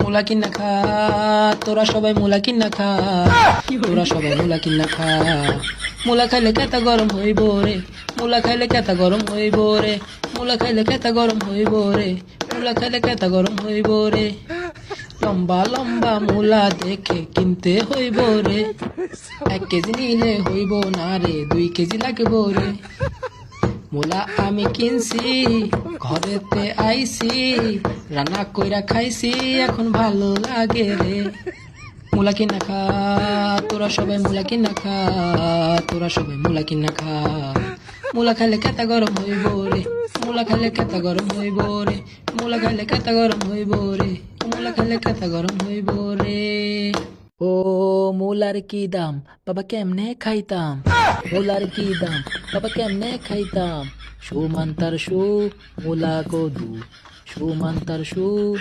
মুলা কিনা খা, তোরা সবাই মুলা কিনা খা, তোরা সবাই মুলা কিনা খা। মুলা খাইলে কেতা গরম হইব রে, মুলা খাইলে কেতা গরম হইব রে, মুলা খাইলে কেতা গরম হইব রে, মুলা খাইলে কেতা গরম হইব রে। লম্বা লম্বা মুলা দেখে কিনতে হইব রে, 1 কেজি নিলে হইব না রে, 2 কেজি লাগবো রে। মুলা আমি কিনছি, ঘরেতে আইছি, রান্না কইরা খাইছি, এখন ভালো লাগে রে। মুলা কিনা খা, তোরা সবাই মুলা কিনা খা, তোরা সবাই মুলা কিনা খা। মুলা খাইলে কেতা গরম হইব রে, মুলা খাইলে কেতা গরম হইব রে, মুলা খাইলে কেতা গরম হইব রে, মুলা খাইলে কেতা গরম হইব রে। ও মুলার কি দাম, বাবা কেমনে খাইতাম, মুলার কি দাম, বাবা কেমনে খাইতাম। সুমান্তার সু, মুলা কদু, সুমান্তার সু।